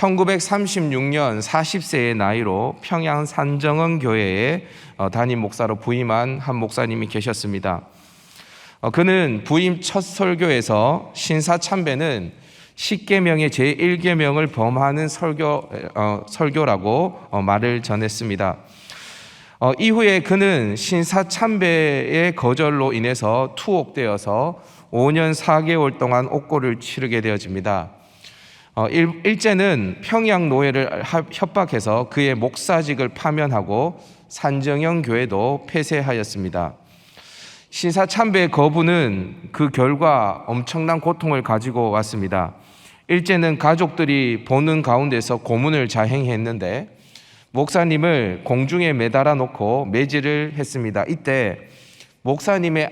1936년 40세의 나이로 평양 산정원 교회에 담임 목사로 부임한 한 목사님이 계셨습니다. 그는 부임 첫 설교에서 신사참배는 10계명의 제1계명을 범하는 설교라고 말을 전했습니다. 이후에 그는 신사참배의 거절로 인해서 투옥되어서 5년 4개월 동안 옥고를 치르게 되어집니다. 일제는 평양노예를 협박해서 그의 목사직을 파면하고 산정형 교회도 폐쇄하였습니다. 신사참배의 거부는 그 결과 엄청난 고통을 가지고 왔습니다. 일제는 가족들이 보는 가운데서 고문을 자행했는데 목사님을 공중에 매달아 놓고 매질을 했습니다. 이때 목사님의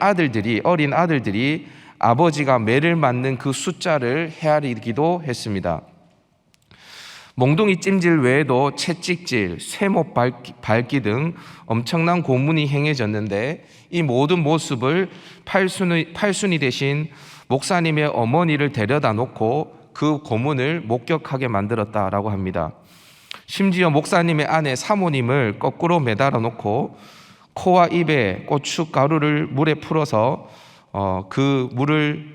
어린 아들들이 아버지가 매를 맞는 그 숫자를 헤아리기도 했습니다. 몽둥이 찜질 외에도 채찍질, 쇠못 밟기 등 엄청난 고문이 행해졌는데 이 모든 모습을 팔순이 대신 목사님의 어머니를 데려다 놓고 그 고문을 목격하게 만들었다라고 합니다. 심지어 목사님의 아내 사모님을 거꾸로 매달아 놓고 코와 입에 고춧가루를 물에 풀어서 그 물을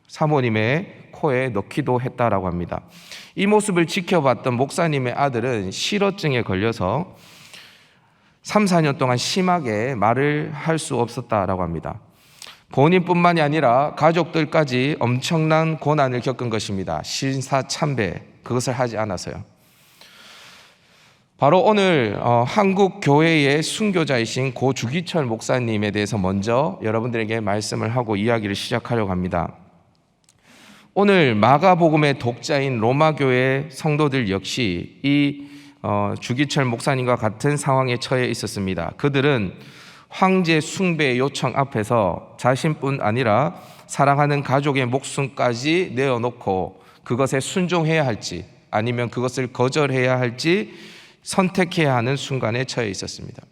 사모님의 코에 넣기도 했다라고 합니다. 이 모습을 지켜봤던 목사님의 아들은 실어증에 걸려서 3, 4년 동안 심하게 말을 할 수 없었다라고 합니다. 본인뿐만이 아니라 가족들까지 엄청난 고난을 겪은 것입니다. 신사참배, 그것을 하지 않아서요. 바로 오늘 한국 교회의 순교자이신 고 주기철 목사님에 대해서 먼저 여러분들에게 말씀을 하고 이야기를 시작하려고 합니다. 오늘 마가복음의 독자인 로마교회 성도들 역시 이 주기철 목사님과 같은 상황에 처해 있었습니다. 그들은 황제 숭배의 요청 앞에서 자신뿐 아니라 사랑하는 가족의 목숨까지 내어놓고 그것에 순종해야 할지 아니면 그것을 거절해야 할지 선택해야 하는 순간에 처해 있었습니다.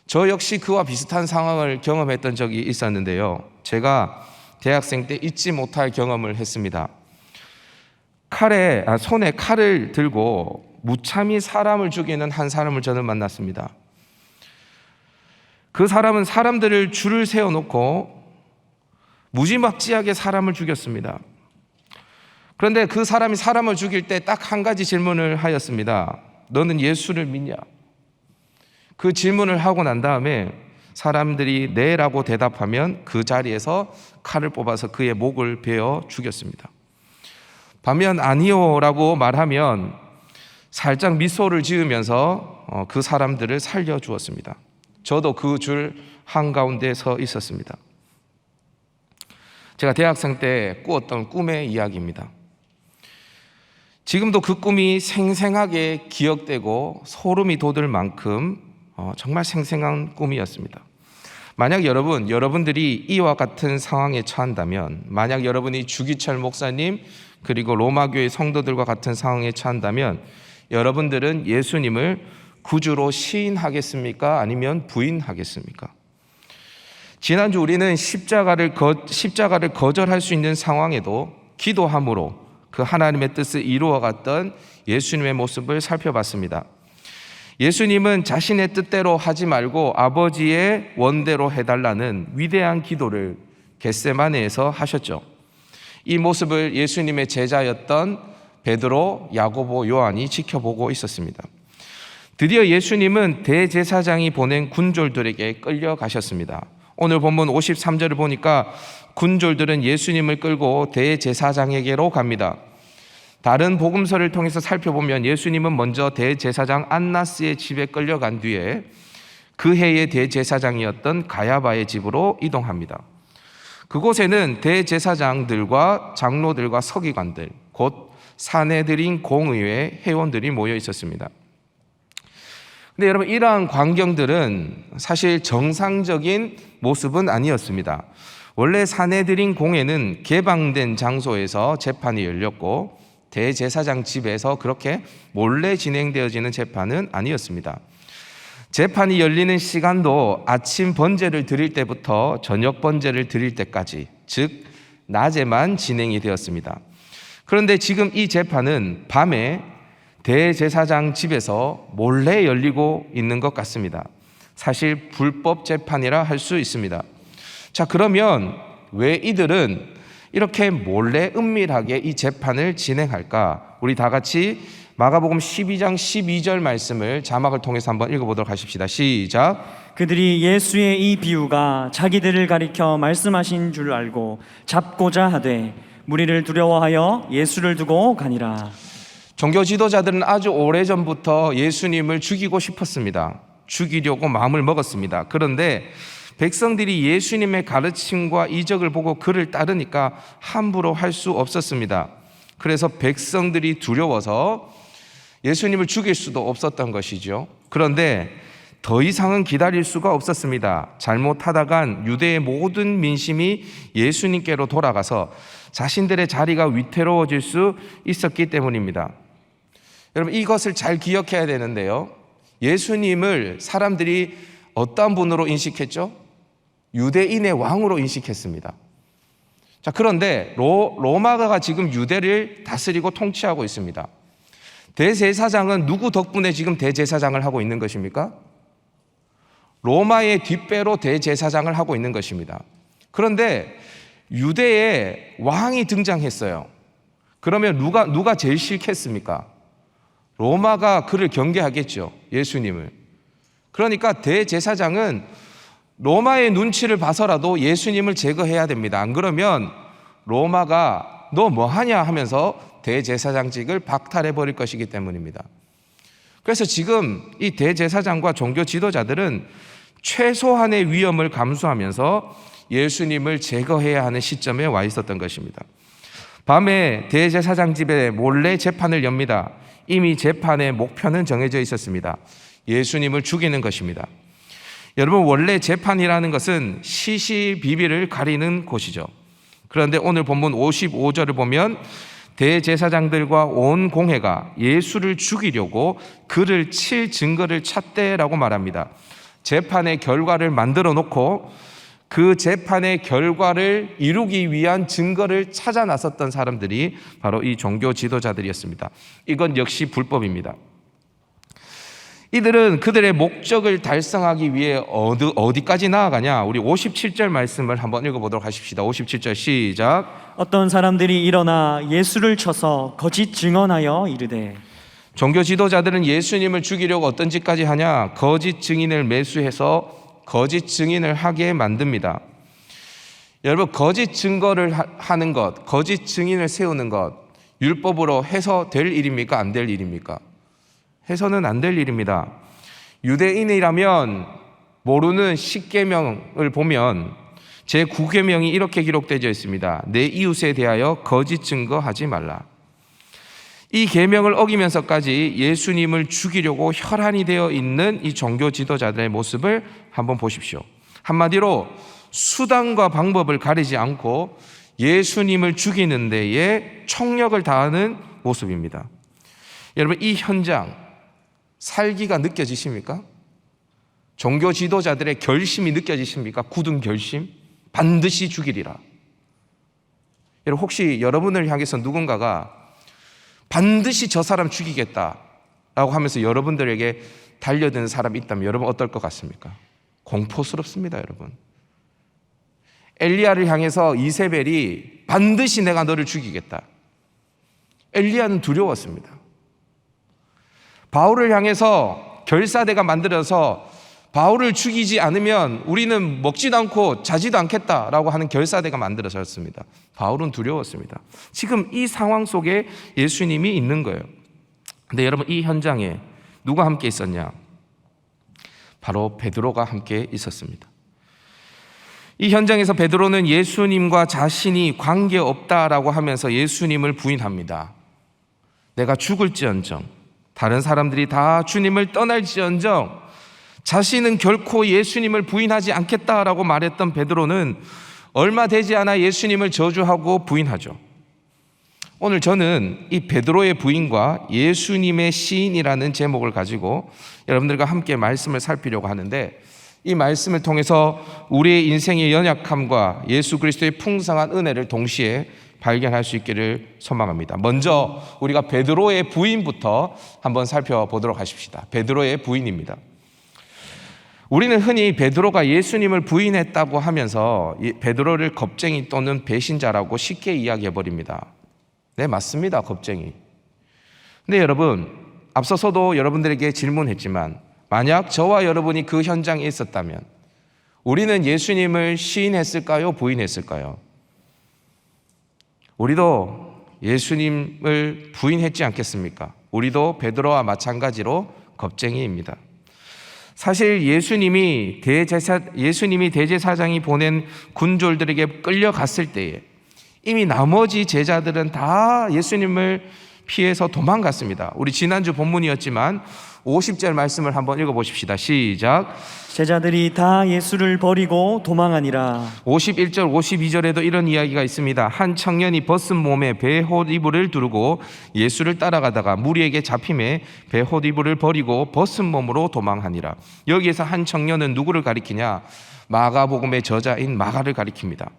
저 역시 그와 비슷한 상황을 경험했던 적이 있었는데요. 제가 대학생 때 잊지 못할 경험을 했습니다. 손에 칼을 들고 무참히 사람을 죽이는 한 사람을 저는 만났습니다. 그 사람은 사람들을 줄을 세워놓고 무지막지하게 사람을 죽였습니다. 그런데 그 사람이 사람을 죽일 때 딱 한 가지 질문을 하였습니다. 너는 예수를 믿냐? 그 질문을 하고 난 다음에 사람들이 네라고 대답하면 그 자리에서 칼을 뽑아서 그의 목을 베어 죽였습니다. 반면 아니요라고 말하면 살짝 미소를 지으면서 그 사람들을 살려주었습니다. 저도 그 줄 한가운데 서 있었습니다. 제가 대학생 때 꾸었던 꿈의 이야기입니다. 지금도 그 꿈이 생생하게 기억되고 소름이 돋을 만큼 정말 생생한 꿈이었습니다. 만약 여러분들이 이와 같은 상황에 처한다면, 만약 여러분이 주기철 목사님 그리고 로마교회 성도들과 같은 상황에 처한다면 여러분들은 예수님을 구주로 시인하겠습니까? 아니면 부인하겠습니까? 지난주 우리는 십자가를 거절할 수 있는 상황에도 기도함으로 그 하나님의 뜻을 이루어갔던 예수님의 모습을 살펴봤습니다. 예수님은 자신의 뜻대로 하지 말고 아버지의 원대로 해달라는 위대한 기도를 겟세마네에서 하셨죠. 이 모습을 예수님의 제자였던 베드로, 야고보, 요한이 지켜보고 있었습니다. 드디어 예수님은 대제사장이 보낸 군졸들에게 끌려가셨습니다. 오늘 본문 53절을 보니까 군졸들은 예수님을 끌고 대제사장에게로 갑니다. 다른 복음서를 통해서 살펴보면 예수님은 먼저 대제사장 안나스의 집에 끌려간 뒤에 그 해의 대제사장이었던 가야바의 집으로 이동합니다. 그곳에는 대제사장들과 장로들과 서기관들, 곧 산헤드린 공의회 회원들이 모여 있었습니다. 근데 여러분, 이러한 광경들은 사실 정상적인 모습은 아니었습니다. 원래 산헤드린 공회는 개방된 장소에서 재판이 열렸고 대제사장 집에서 그렇게 몰래 진행되어지는 재판은 아니었습니다. 재판이 열리는 시간도 아침 번제를 드릴 때부터 저녁 번제를 드릴 때까지, 즉 낮에만 진행이 되었습니다. 그런데 지금 이 재판은 밤에 대제사장 집에서 몰래 열리고 있는 것 같습니다. 사실 불법 재판이라 할 수 있습니다. 자, 그러면 왜 이들은 이렇게 몰래 은밀하게 이 재판을 진행할까? 우리 다 같이 마가복음 12장 12절 말씀을 자막을 통해서 한번 읽어보도록 하십시다. 시작. 그들이 예수의 이 비유가 자기들을 가리켜 말씀하신 줄 알고 잡고자 하되 무리를 두려워하여 예수를 두고 가니라. 종교 지도자들은 아주 오래전부터 예수님을 죽이고 싶었습니다. 죽이려고 마음을 먹었습니다. 그런데 백성들이 예수님의 가르침과 이적을 보고 그를 따르니까 함부로 할 수 없었습니다. 그래서 백성들이 두려워서 예수님을 죽일 수도 없었던 것이죠. 그런데 더 이상은 기다릴 수가 없었습니다. 잘못하다간 유대의 모든 민심이 예수님께로 돌아가서 자신들의 자리가 위태로워질 수 있었기 때문입니다. 여러분, 이것을 잘 기억해야 되는데요, 예수님을 사람들이 어떤 분으로 인식했죠? 유대인의 왕으로 인식했습니다. 자, 그런데 로마가 지금 유대를 다스리고 통치하고 있습니다. 대제사장은 누구 덕분에 지금 대제사장을 하고 있는 것입니까? 로마의 뒷배로 대제사장을 하고 있는 것입니다. 그런데 유대에 왕이 등장했어요. 그러면 누가 제일 싫겠습니까? 로마가 그를 경계하겠죠, 예수님을. 그러니까 대제사장은 로마의 눈치를 봐서라도 예수님을 제거해야 됩니다. 안 그러면 로마가 너 뭐하냐 하면서 대제사장직을 박탈해 버릴 것이기 때문입니다. 그래서 지금 이 대제사장과 종교 지도자들은 최소한의 위험을 감수하면서 예수님을 제거해야 하는 시점에 와 있었던 것입니다. 밤에 대제사장 집에 몰래 재판을 엽니다. 이미 재판의 목표는 정해져 있었습니다. 예수님을 죽이는 것입니다. 여러분, 원래 재판이라는 것은 시시비비를 가리는 곳이죠. 그런데 오늘 본문 55절을 보면 대제사장들과 온 공회가 예수를 죽이려고 그를 칠 증거를 찾대라고 말합니다. 재판의 결과를 만들어 놓고 그 재판의 결과를 이루기 위한 증거를 찾아 나섰던 사람들이 바로 이 종교 지도자들이었습니다. 이건 역시 불법입니다. 이들은 그들의 목적을 달성하기 위해 어디까지 나아가냐? 우리 57절 말씀을 한번 읽어보도록 하십시다. 57절 시작. 어떤 사람들이 일어나 예수를 쳐서 거짓 증언하여 이르되. 종교 지도자들은 예수님을 죽이려고 어떤 짓까지 하냐? 거짓 증인을 매수해서 거짓 증인을 하게 만듭니다. 여러분, 거짓 증거를 하는 것, 거짓 증인을 세우는 것, 율법으로 해서 될 일입니까? 안 될 일입니까? 해서는 안 될 일입니다. 유대인이라면 모르는 10계명을 보면 제9계명이 이렇게 기록되어 있습니다. 내 이웃에 대하여 거짓 증거하지 말라. 이 계명을 어기면서까지 예수님을 죽이려고 혈안이 되어 있는 이 종교 지도자들의 모습을 한번 보십시오. 한마디로 수단과 방법을 가리지 않고 예수님을 죽이는 데에 총력을 다하는 모습입니다. 여러분, 이 현장 살기가 느껴지십니까? 종교 지도자들의 결심이 느껴지십니까? 굳은 결심? 반드시 죽이리라. 여러분, 혹시 여러분을 향해서 누군가가 반드시 저 사람 죽이겠다라고 하면서 여러분들에게 달려드는 사람이 있다면 여러분 어떨 것 같습니까? 공포스럽습니다, 여러분. 엘리야를 향해서 이세벨이 반드시 내가 너를 죽이겠다. 엘리야는 두려웠습니다. 바울을 향해서 결사대가 만들어서 바울을 죽이지 않으면 우리는 먹지도 않고 자지도 않겠다라고 하는 결사대가 만들어졌습니다. 바울은 두려웠습니다. 지금 이 상황 속에 예수님이 있는 거예요. 근데 여러분, 이 현장에 누가 함께 있었냐? 바로 베드로가 함께 있었습니다. 이 현장에서 베드로는 예수님과 자신이 관계없다라고 하면서 예수님을 부인합니다. 내가 죽을지언정, 다른 사람들이 다 주님을 떠날지언정 자신은 결코 예수님을 부인하지 않겠다라고 말했던 베드로는 얼마 되지 않아 예수님을 저주하고 부인하죠. 오늘 저는 이 베드로의 부인과 예수님의 시인이라는 제목을 가지고 여러분들과 함께 말씀을 살피려고 하는데, 이 말씀을 통해서 우리의 인생의 연약함과 예수 그리스도의 풍성한 은혜를 동시에 발견할 수 있기를 소망합니다. 먼저 우리가 베드로의 부인부터 한번 살펴보도록 하십시다. 베드로의 부인입니다. 우리는 흔히 베드로가 예수님을 부인했다고 하면서 베드로를 겁쟁이 또는 배신자라고 쉽게 이야기해버립니다. 네, 맞습니다. 겁쟁이. 근데 여러분, 앞서서도 여러분들에게 질문했지만 만약 저와 여러분이 그 현장에 있었다면 우리는 예수님을 시인했을까요? 부인했을까요? 우리도 예수님을 부인했지 않겠습니까? 우리도 베드로와 마찬가지로 겁쟁이입니다. 사실 예수님이 대제사장이 보낸 군졸들에게 끌려갔을 때에 이미 나머지 제자들은 다 예수님을 피해서 도망갔습니다. 우리 지난주 본문이었지만 50절 말씀을 한번 읽어보십시다. 시작. 제자들이 다 예수를 버리고 도망하니라. 51절 52절에도 이런 이야기가 있습니다. 한 청년이 벗은 몸에 베옷이불을 두르고 예수를 따라가다가 무리에게 잡힘에 베옷이불을 버리고 벗은 몸으로 도망하니라. 여기에서 한 청년은 누구를 가리키냐? 마가복음의 저자인 마가를 가리킵니다.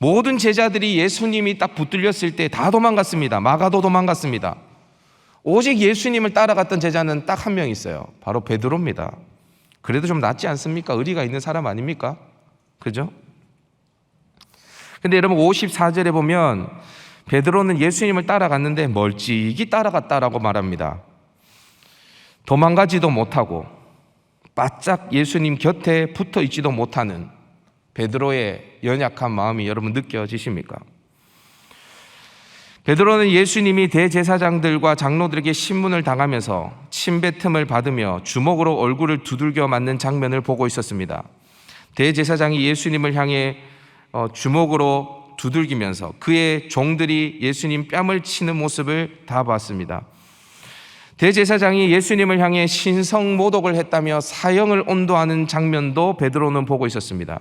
모든 제자들이 예수님이 딱 붙들렸을 때 다 도망갔습니다. 마가도 도망갔습니다. 오직 예수님을 따라갔던 제자는 딱 한 명 있어요. 바로 베드로입니다. 그래도 좀 낫지 않습니까? 의리가 있는 사람 아닙니까? 그죠? 근데 여러분 54절에 보면 베드로는 예수님을 따라갔는데 멀찍이 따라갔다라고 말합니다. 도망가지도 못하고 바짝 예수님 곁에 붙어 있지도 못하는 베드로의 연약한 마음이 여러분 느껴지십니까? 베드로는 예수님이 대제사장들과 장로들에게 신문을 당하면서 침뱉음을 받으며 주먹으로 얼굴을 두들겨 맞는 장면을 보고 있었습니다. 대제사장이 예수님을 향해 주먹으로 두들기면서 그의 종들이 예수님 뺨을 치는 모습을 다 봤습니다. 대제사장이 예수님을 향해 신성모독을 했다며 사형을 온도하는 장면도 베드로는 보고 있었습니다.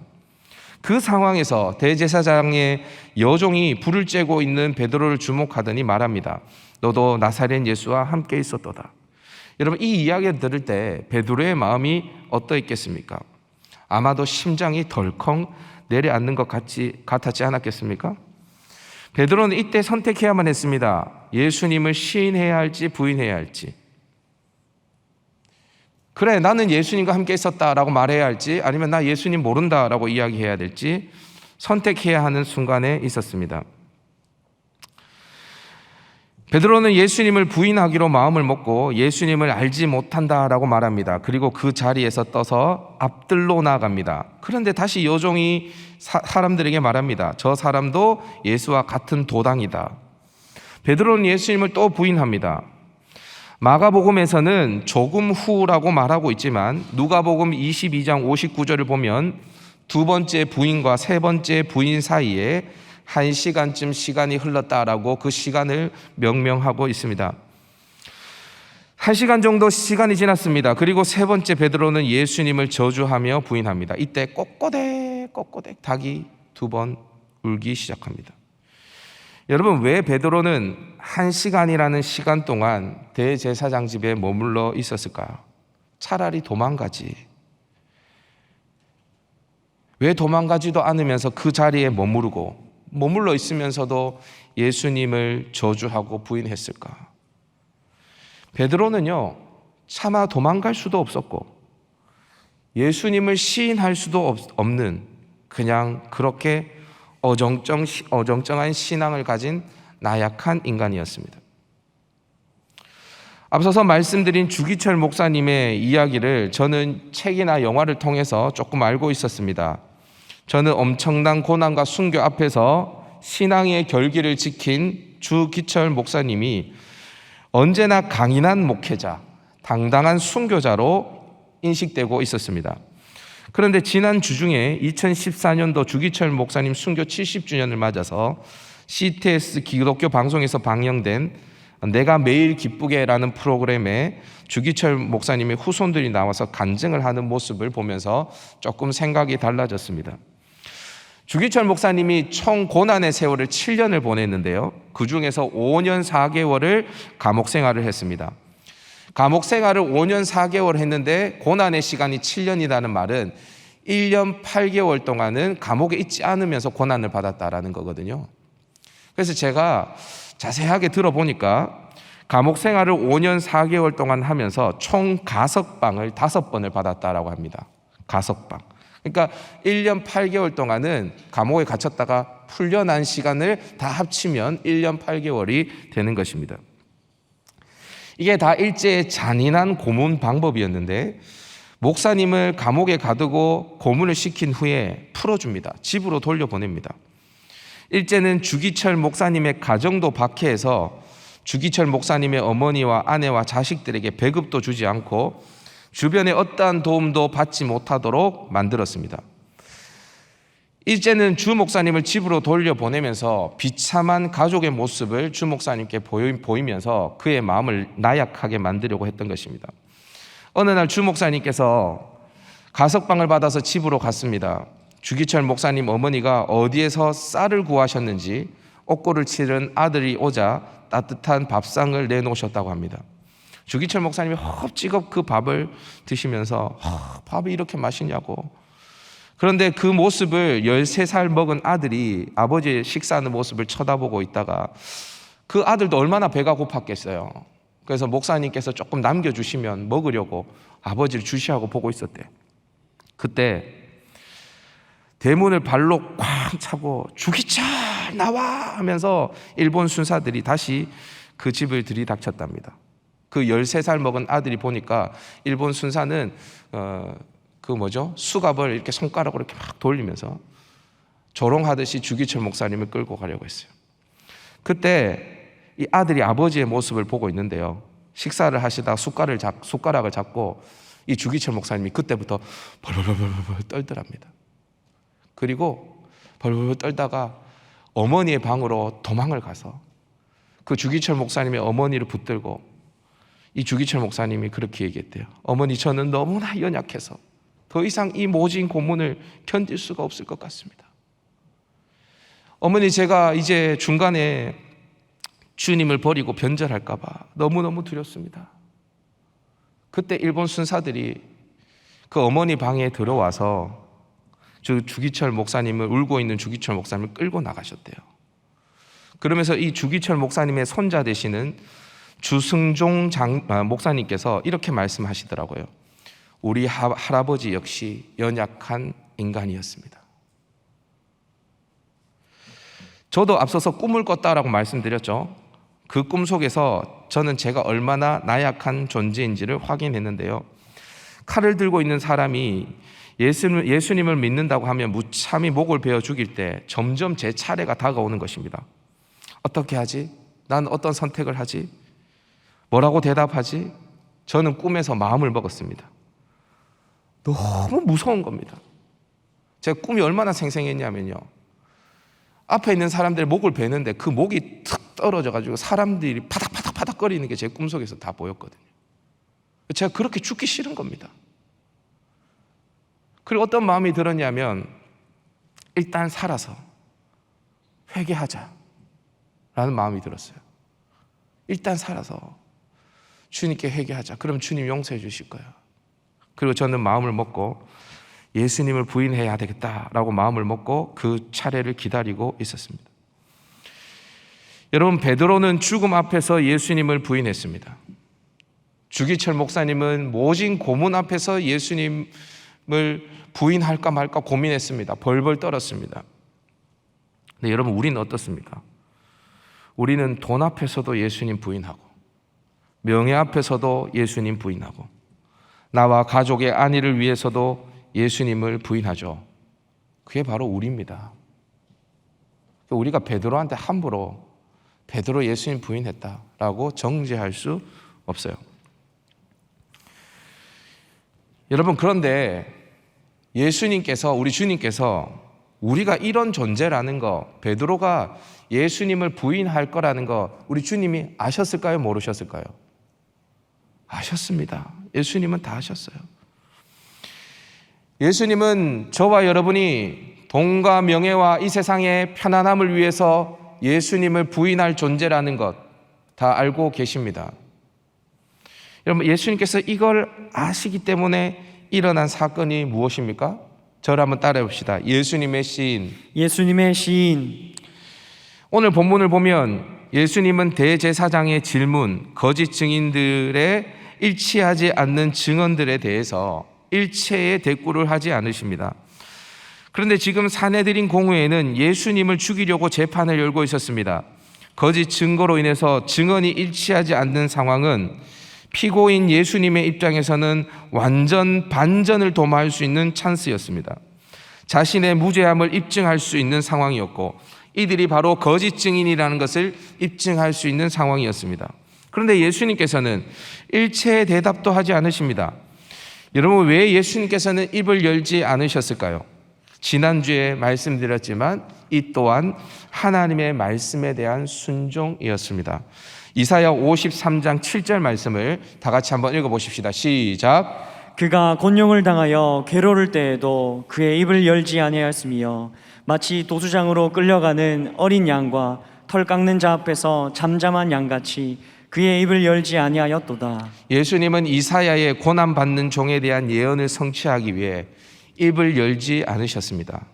그 상황에서 대제사장의 여종이 불을 쬐고 있는 베드로를 주목하더니 말합니다. 너도 나사렛 예수와 함께 있었도다. 여러분, 이 이야기를 들을 때 베드로의 마음이 어떠했겠습니까? 아마도 심장이 덜컹 내려앉는 것 같았지 않았겠습니까? 베드로는 이때 선택해야만 했습니다. 예수님을 시인해야 할지 부인해야 할지. 그래, 나는 예수님과 함께 있었다라고 말해야 할지, 아니면 나 예수님 모른다라고 이야기해야 될지 선택해야 하는 순간에 있었습니다. 베드로는 예수님을 부인하기로 마음을 먹고 예수님을 알지 못한다라고 말합니다. 그리고 그 자리에서 떠서 앞들로 나아갑니다. 그런데 다시 여종이 사람들에게 말합니다. 저 사람도 예수와 같은 도당이다. 베드로는 예수님을 또 부인합니다. 마가복음에서는 조금 후라고 말하고 있지만 누가복음 22장 59절을 보면 두 번째 부인과 세 번째 부인 사이에 1시간쯤 시간이 흘렀다라고 그 시간을 명명하고 있습니다. 1시간 정도 시간이 지났습니다. 그리고 세 번째 베드로는 예수님을 저주하며 부인합니다. 이때 꼬꼬댁 닭이 두 번 울기 시작합니다. 여러분, 왜 베드로는 1시간이라는 시간 동안 대제사장 집에 머물러 있었을까요? 차라리 도망가지. 왜 도망가지도 않으면서 그 자리에 머물러 있으면서도 예수님을 저주하고 부인했을까? 베드로는요, 차마 도망갈 수도 없었고 예수님을 시인할 수도 없는, 그냥 그렇게 어정쩡한 신앙을 가진 나약한 인간이었습니다. 앞서서 말씀드린 주기철 목사님의 이야기를 저는 책이나 영화를 통해서 조금 알고 있었습니다. 저는 엄청난 고난과 순교 앞에서 신앙의 결기를 지킨 주기철 목사님이 언제나 강인한 목회자, 당당한 순교자로 인식되고 있었습니다. 그런데 지난 주 중에 2014년도 주기철 목사님 순교 70주년을 맞아서 CTS 기독교 방송에서 방영된 내가 매일 기쁘게라는 프로그램에 주기철 목사님의 후손들이 나와서 간증을 하는 모습을 보면서 조금 생각이 달라졌습니다. 주기철 목사님이 총 고난의 세월을 7년을 보냈는데요, 그 중에서 5년 4개월을 감옥 생활을 했습니다. 감옥 생활을 5년 4개월 했는데 고난의 시간이 7년이라는 말은 1년 8개월 동안은 감옥에 있지 않으면서 고난을 받았다라는 거거든요. 그래서 제가 자세하게 들어보니까 감옥 생활을 5년 4개월 동안 하면서 총 가석방을 5번을 받았다라고 합니다. 가석방. 그러니까 1년 8개월 동안은 감옥에 갇혔다가 풀려난 시간을 다 합치면 1년 8개월이 되는 것입니다. 이게 다 일제의 잔인한 고문 방법이었는데 목사님을 감옥에 가두고 고문을 시킨 후에 풀어줍니다. 집으로 돌려보냅니다. 일제는 주기철 목사님의 가정도 박해해서 주기철 목사님의 어머니와 아내와 자식들에게 배급도 주지 않고 주변에 어떠한 도움도 받지 못하도록 만들었습니다. 일제는 주 목사님을 집으로 돌려보내면서 비참한 가족의 모습을 주 목사님께 보이면서 그의 마음을 나약하게 만들려고 했던 것입니다. 어느 날 주 목사님께서 가석방을 받아서 집으로 갔습니다. 주기철 목사님 어머니가 어디에서 쌀을 구하셨는지 옥고를 치른 아들이 오자 따뜻한 밥상을 내놓으셨다고 합니다. 주기철 목사님이 헛찌겁 그 밥을 드시면서 밥이 이렇게 맛있냐고. 그런데 그 모습을 13살 먹은 아들이 아버지의 식사하는 모습을 쳐다보고 있다가 그 아들도 얼마나 배가 고팠겠어요. 그래서 목사님께서 조금 남겨주시면 먹으려고 아버지를 주시하고 보고 있었대. 그때 대문을 발로 쾅 차고 주기철 나와 하면서 일본 순사들이 다시 그 집을 들이닥쳤답니다. 그 13살 먹은 아들이 보니까 일본 순사는 수갑을 이렇게 손가락으로 이렇게 막 돌리면서 조롱하듯이 주기철 목사님을 끌고 가려고 했어요. 그때 이 아들이 아버지의 모습을 보고 있는데요. 식사를 하시다가 숟가락을 잡고 이 주기철 목사님이 그때부터 벌벌벌벌 떨더랍니다. 그리고 벌벌벌 떨다가 어머니의 방으로 도망을 가서 그 주기철 목사님의 어머니를 붙들고 이 주기철 목사님이 그렇게 얘기했대요. 어머니, 저는 너무나 연약해서 더 이상 이 모진 고문을 견딜 수가 없을 것 같습니다. 어머니, 제가 이제 중간에 주님을 버리고 변절할까 봐 너무너무 두렵습니다. 그때 일본 순사들이 그 어머니 방에 들어와서 주기철 목사님을, 울고 있는 주기철 목사님을 끌고 나가셨대요. 그러면서 이 주기철 목사님의 손자 되시는 주승종 목사님께서 이렇게 말씀하시더라고요. 우리 할아버지 역시 연약한 인간이었습니다. 저도 앞서서 꿈을 꿨다라고 말씀드렸죠. 그 꿈 속에서 저는 제가 얼마나 나약한 존재인지를 확인했는데요. 칼을 들고 있는 사람이 예수님을 믿는다고 하면 무참히 목을 베어 죽일 때 점점 제 차례가 다가오는 것입니다. 어떻게 하지? 난 어떤 선택을 하지? 뭐라고 대답하지? 저는 꿈에서 마음을 먹었습니다. 너무 무서운 겁니다. 제가 꿈이 얼마나 생생했냐면요. 앞에 있는 사람들의 목을 베는데 그 목이 툭 떨어져가지고 사람들이 파닥파닥 거리는 게 제 꿈속에서 다 보였거든요. 제가 그렇게 죽기 싫은 겁니다. 그리고 어떤 마음이 들었냐면 일단 살아서 회개하자 라는 마음이 들었어요. 일단 살아서 주님께 회개하자. 그럼 주님 용서해 주실 거예요. 그리고 저는 마음을 먹고 예수님을 부인해야 되겠다라고 마음을 먹고 그 차례를 기다리고 있었습니다. 여러분, 베드로는 죽음 앞에서 예수님을 부인했습니다. 주기철 목사님은 모진 고문 앞에서 예수님을 부인할까 말까 고민했습니다. 벌벌 떨었습니다. 근데 여러분, 우리는 어떻습니까? 우리는 돈 앞에서도 예수님 부인하고, 명예 앞에서도 예수님 부인하고, 나와 가족의 안위를 위해서도 예수님을 부인하죠. 그게 바로 우리입니다. 우리가 베드로한테 함부로 베드로 예수님 부인했다라고 정죄할 수 없어요. 여러분, 그런데 예수님께서, 우리 주님께서 우리가 이런 존재라는 거, 베드로가 예수님을 부인할 거라는 거 우리 주님이 아셨을까요? 모르셨을까요? 아셨습니다. 예수님은 다 아셨어요. 예수님은 저와 여러분이 돈과 명예와 이 세상의 편안함을 위해서 예수님을 부인할 존재라는 것 다 알고 계십니다. 여러분, 예수님께서 이걸 아시기 때문에 일어난 사건이 무엇입니까? 저를 한번 따라해 봅시다. 예수님의 시인. 예수님의 시인. 오늘 본문을 보면 예수님은 대제사장의 질문, 거짓 증인들의 일치하지 않는 증언들에 대해서 일체의 대꾸를 하지 않으십니다. 그런데 지금 사내들인 공회에는 예수님을 죽이려고 재판을 열고 있었습니다. 거짓 증거로 인해서 증언이 일치하지 않는 상황은 피고인 예수님의 입장에서는 완전 반전을 도모할 수 있는 찬스였습니다. 자신의 무죄함을 입증할 수 있는 상황이었고 이들이 바로 거짓 증인이라는 것을 입증할 수 있는 상황이었습니다. 그런데 예수님께서는 일체의 대답도 하지 않으십니다. 여러분, 왜 예수님께서는 입을 열지 않으셨을까요? 지난주에 말씀드렸지만 이 또한 하나님의 말씀에 대한 순종이었습니다. 이사야 53장 7절 말씀을 다 같이 한번 읽어보십시다. 시작. 그가 곤욕을 당하여 괴로울 때에도 그의 입을 열지 아니하였으며 마치 도수장으로 끌려가는 어린 양과 털 깎는 자 앞에서 잠잠한 양같이 그의 입을 열지 아니하였도다. 예수님은 이사야의 고난받는 종에 대한 예언을 성취하기 위해 입을 열지 않으셨습니다.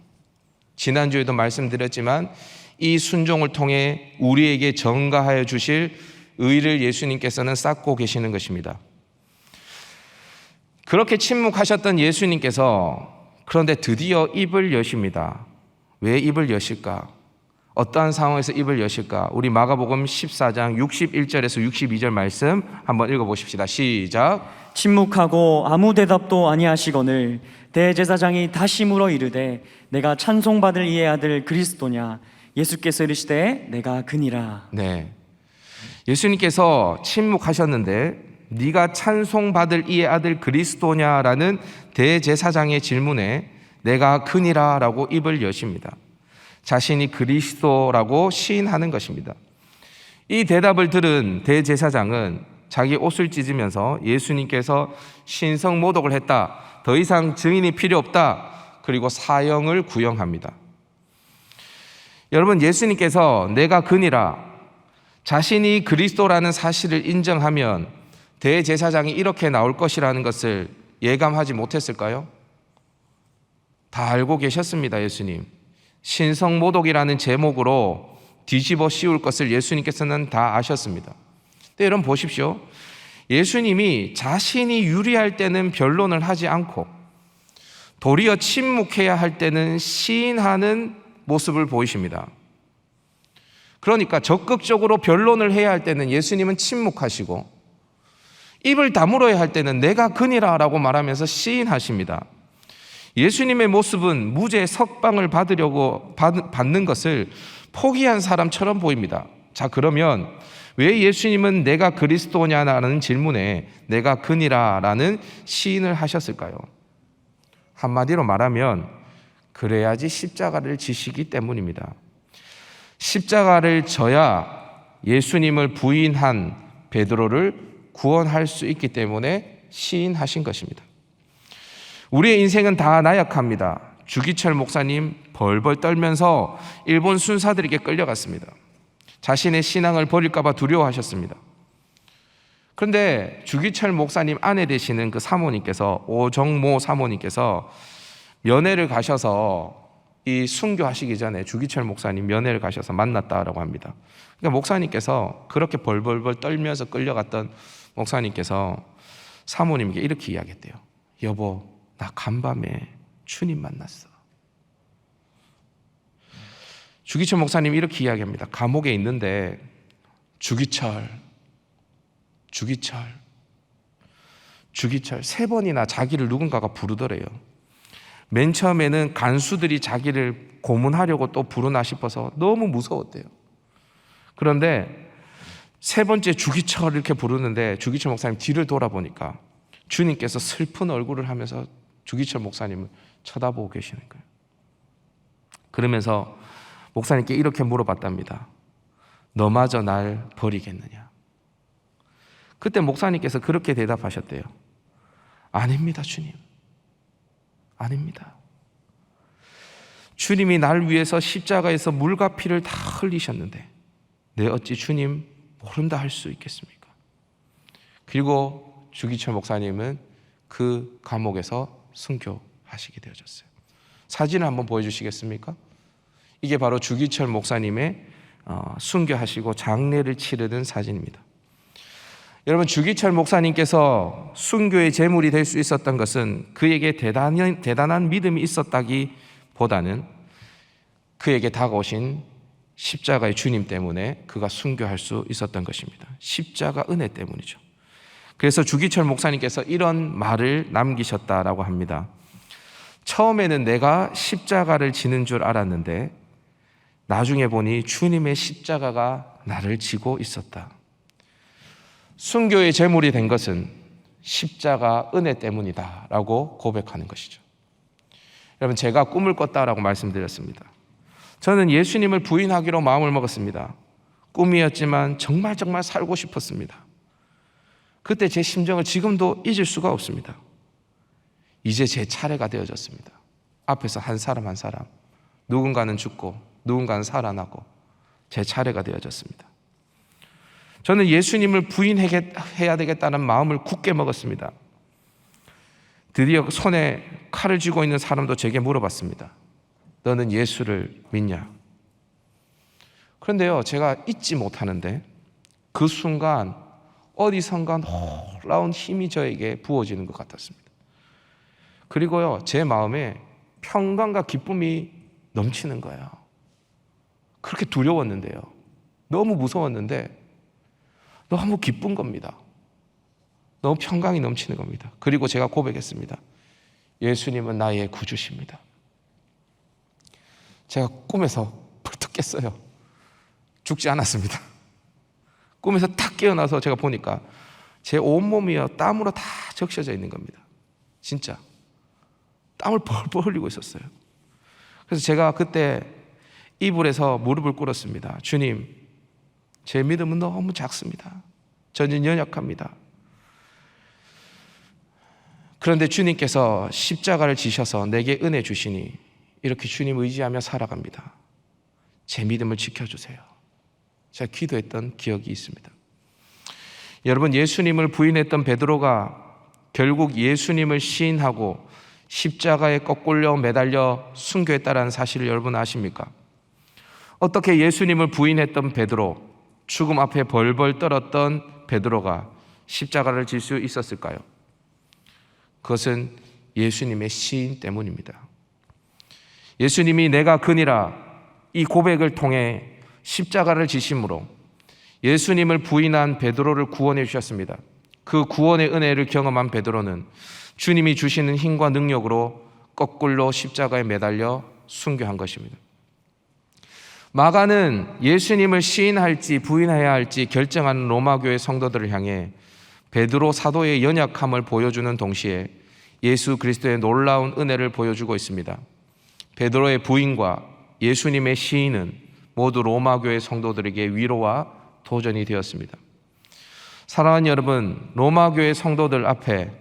지난주에도 말씀드렸지만 이 순종을 통해 우리에게 전가하여 주실 의를 예수님께서는 쌓고 계시는 것입니다. 그렇게 침묵하셨던 예수님께서 그런데 드디어 입을 여십니다. 왜 입을 여실까? 어떠한 상황에서 입을 여실까? 우리 마가복음 14장 61절에서 62절 말씀 한번 읽어보십시다. 시작. 침묵하고 아무 대답도 아니하시거늘 대제사장이 다시 물어 이르되 내가 찬송받을 이의 아들 그리스도냐? 예수께서 이르시되 내가 그니라. 네, 예수님께서 침묵하셨는데 네가 찬송받을 이의 아들 그리스도냐라는 대제사장의 질문에 내가 그니라 라고 입을 여십니다. 자신이 그리스도라고 시인하는 것입니다. 이 대답을 들은 대제사장은 자기 옷을 찢으면서 예수님께서 신성모독을 했다, 더 이상 증인이 필요 없다, 그리고 사형을 구형합니다. 여러분, 예수님께서 내가 그니라, 자신이 그리스도라는 사실을 인정하면 대제사장이 이렇게 나올 것이라는 것을 예감하지 못했을까요? 다 알고 계셨습니다. 예수님 신성모독이라는 제목으로 뒤집어 씌울 것을 예수님께서는 다 아셨습니다. 근데 여러분 보십시오. 예수님이 자신이 유리할 때는 변론을 하지 않고 도리어 침묵해야 할 때는 시인하는 모습을 보이십니다. 그러니까 적극적으로 변론을 해야 할 때는 예수님은 침묵하시고 입을 다물어야 할 때는 내가 그니라 라고 말하면서 시인하십니다. 예수님의 모습은 무죄 석방을 받는 것을 포기한 사람처럼 보입니다. 자, 그러면 왜 예수님은 내가 그리스도냐라는 질문에 내가 그니라 라는 시인을 하셨을까요? 한마디로 말하면 그래야지 십자가를 지시기 때문입니다. 십자가를 져야 예수님을 부인한 베드로를 구원할 수 있기 때문에 시인하신 것입니다. 우리의 인생은 다 나약합니다. 주기철 목사님 벌벌 떨면서 일본 순사들에게 끌려갔습니다. 자신의 신앙을 버릴까 봐 두려워하셨습니다. 그런데 주기철 목사님 아내 되시는 그 사모님께서, 오정모 사모님께서 면회를 가셔서 이 순교하시기 전에 주기철 목사님 면회를 가셔서 만났다라고 합니다. 그러니까 목사님께서 그렇게 벌벌벌 떨면서 끌려갔던 목사님께서 사모님에게 이렇게 이야기했대요. 여보, 나 간밤에 주님 만났어. 주기철 목사님이 이렇게 이야기합니다. 감옥에 있는데 주기철 세 번이나 자기를 누군가가 부르더래요. 맨 처음에는 간수들이 자기를 고문하려고 또 부르나 싶어서 너무 무서웠대요. 그런데 세 번째 주기철 이렇게 부르는데 주기철 목사님 뒤를 돌아보니까 주님께서 슬픈 얼굴을 하면서 주기철 목사님을 쳐다보고 계시는 거예요. 그러면서 목사님께 이렇게 물어봤답니다. 너마저 날 버리겠느냐? 그때 목사님께서 그렇게 대답하셨대요. 아닙니다, 주님. 아닙니다. 주님이 날 위해서 십자가에서 물과 피를 다 흘리셨는데 내 어찌 주님 모른다 할 수 있겠습니까? 그리고 주기철 목사님은 그 감옥에서 순교하시게 되어졌어요. 사진을 한번 보여주시겠습니까? 이게 바로 주기철 목사님의 순교하시고 장례를 치르는 사진입니다. 여러분, 주기철 목사님께서 순교의 제물이 될 수 있었던 것은 그에게 대단한 믿음이 있었다기보다는 그에게 다가오신 십자가의 주님 때문에 그가 순교할 수 있었던 것입니다. 십자가 은혜 때문이죠. 그래서 주기철 목사님께서 이런 말을 남기셨다라고 합니다. 처음에는 내가 십자가를 지는 줄 알았는데 나중에 보니 주님의 십자가가 나를 지고 있었다. 순교의 제물이 된 것은 십자가 은혜 때문이다라고 고백하는 것이죠. 여러분, 제가 꿈을 꿨다라고 말씀드렸습니다. 저는 예수님을 부인하기로 마음을 먹었습니다. 꿈이었지만 정말 살고 싶었습니다. 그때 제 심정을 지금도 잊을 수가 없습니다. 이제 제 차례가 되어졌습니다. 앞에서 한 사람 한 사람, 누군가는 죽고 누군가는 살아나고 제 차례가 되어졌습니다. 저는 예수님을 부인해야 되겠다는 마음을 굳게 먹었습니다. 드디어 손에 칼을 쥐고 있는 사람도 제게 물어봤습니다. 너는 예수를 믿냐? 그런데요, 제가 잊지 못하는데 그 순간 어디선가 놀라운 힘이 저에게 부어지는 것 같았습니다. 그리고요, 제 마음에 평강과 기쁨이 넘치는 거예요. 그렇게 두려웠는데요, 너무 무서웠는데 너무 기쁜 겁니다. 너무 평강이 넘치는 겁니다. 그리고 제가 고백했습니다. 예수님은 나의 구주십니다. 제가 꿈에서 벌떡 깼어요. 죽지 않았습니다. 꿈에서 탁 깨어나서 제가 보니까 제 온몸이요, 땀으로 다 적셔져 있는 겁니다. 진짜 땀을 벌벌 흘리고 있었어요. 그래서 제가 그때 이불에서 무릎을 꿇었습니다. 주님, 제 믿음은 너무 작습니다. 저는 연약합니다. 그런데 주님께서 십자가를 지셔서 내게 은혜 주시니 이렇게 주님 의지하며 살아갑니다. 제 믿음을 지켜주세요. 제가 기도했던 기억이 있습니다. 여러분, 예수님을 부인했던 베드로가 결국 예수님을 시인하고 십자가에 거꾸로 매달려 순교했다는 사실을 여러분 아십니까? 어떻게 예수님을 부인했던 베드로, 죽음 앞에 벌벌 떨었던 베드로가 십자가를 질 수 있었을까요? 그것은 예수님의 시인 때문입니다. 예수님이 내가 그니라 이 고백을 통해 십자가를 지심으로 예수님을 부인한 베드로를 구원해 주셨습니다. 그 구원의 은혜를 경험한 베드로는 주님이 주시는 힘과 능력으로 거꾸로 십자가에 매달려 순교한 것입니다. 마가는 예수님을 시인할지 부인해야 할지 결정하는 로마교회 성도들을 향해 베드로 사도의 연약함을 보여주는 동시에 예수 그리스도의 놀라운 은혜를 보여주고 있습니다. 베드로의 부인과 예수님의 시인은 모두 로마교회 성도들에게 위로와 도전이 되었습니다. 사랑하는 여러분, 로마교회 성도들 앞에,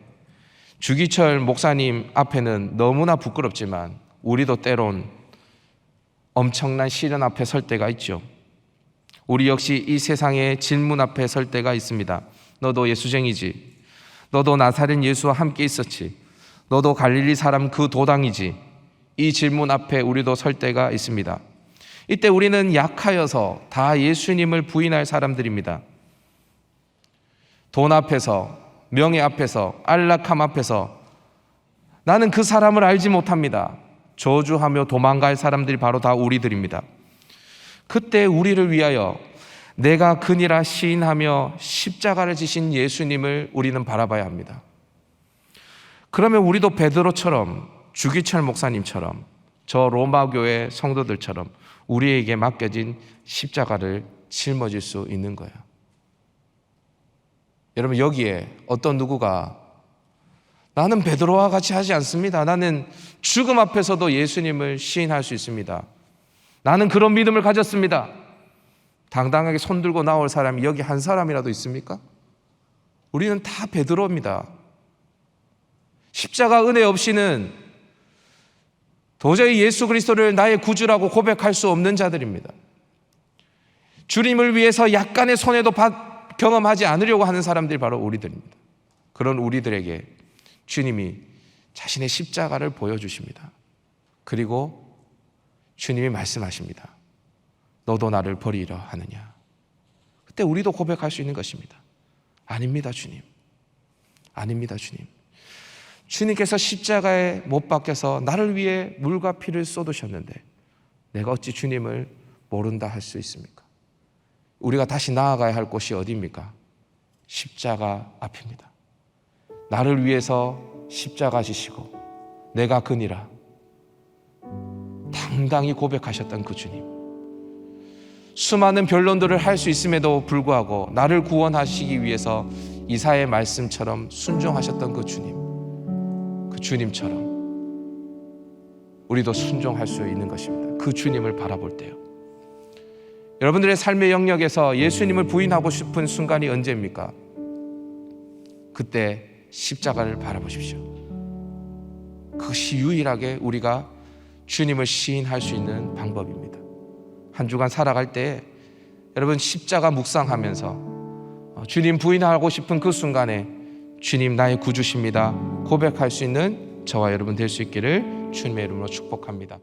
주기철 목사님 앞에는 너무나 부끄럽지만 우리도 때론 엄청난 시련 앞에 설 때가 있죠. 우리 역시 이 세상의 질문 앞에 설 때가 있습니다. 너도 예수쟁이지? 너도 나사렛 예수와 함께 있었지? 너도 갈릴리 사람 그 도당이지? 이 질문 앞에 우리도 설 때가 있습니다. 이때 우리는 약하여서 다 예수님을 부인할 사람들입니다. 돈 앞에서, 명예 앞에서, 안락함 앞에서 나는 그 사람을 알지 못합니다. 저주하며 도망갈 사람들이 바로 다 우리들입니다. 그때 우리를 위하여 내가 그니라 시인하며 십자가를 지신 예수님을 우리는 바라봐야 합니다. 그러면 우리도 베드로처럼, 주기철 목사님처럼, 저 로마교회 성도들처럼 우리에게 맡겨진 십자가를 짊어질 수 있는 거예요. 여러분, 여기에 어떤 누구가 나는 베드로와 같이 하지 않습니다. 나는 죽음 앞에서도 예수님을 시인할 수 있습니다. 나는 그런 믿음을 가졌습니다. 당당하게 손들고 나올 사람이 여기 한 사람이라도 있습니까? 우리는 다 베드로입니다. 십자가 은혜 없이는 도저히 예수 그리스도를 나의 구주라고 고백할 수 없는 자들입니다. 주님을 위해서 약간의 손해도 경험하지 않으려고 하는 사람들이 바로 우리들입니다. 그런 우리들에게 주님이 자신의 십자가를 보여주십니다. 그리고 주님이 말씀하십니다. 너도 나를 버리려 하느냐? 그때 우리도 고백할 수 있는 것입니다. 아닙니다, 주님. 아닙니다, 주님. 주님께서 십자가에 못 박혀서 나를 위해 물과 피를 쏟으셨는데 내가 어찌 주님을 모른다 할 수 있습니까? 우리가 다시 나아가야 할 곳이 어디입니까? 십자가 앞입니다. 나를 위해서 십자가 지시고 내가 그니라 당당히 고백하셨던 그 주님, 수많은 변론들을 할 수 있음에도 불구하고 나를 구원하시기 위해서 이사야의 말씀처럼 순종하셨던 그 주님, 그 주님처럼 우리도 순종할 수 있는 것입니다. 그 주님을 바라볼 때요. 여러분들의 삶의 영역에서 예수님을 부인하고 싶은 순간이 언제입니까? 그때 십자가를 바라보십시오. 그것이 유일하게 우리가 주님을 시인할 수 있는 방법입니다. 한 주간 살아갈 때 여러분 십자가 묵상하면서 주님 부인하고 싶은 그 순간에 주님 나의 구주십니다 고백할 수 있는 저와 여러분 될 수 있기를 주님의 이름으로 축복합니다.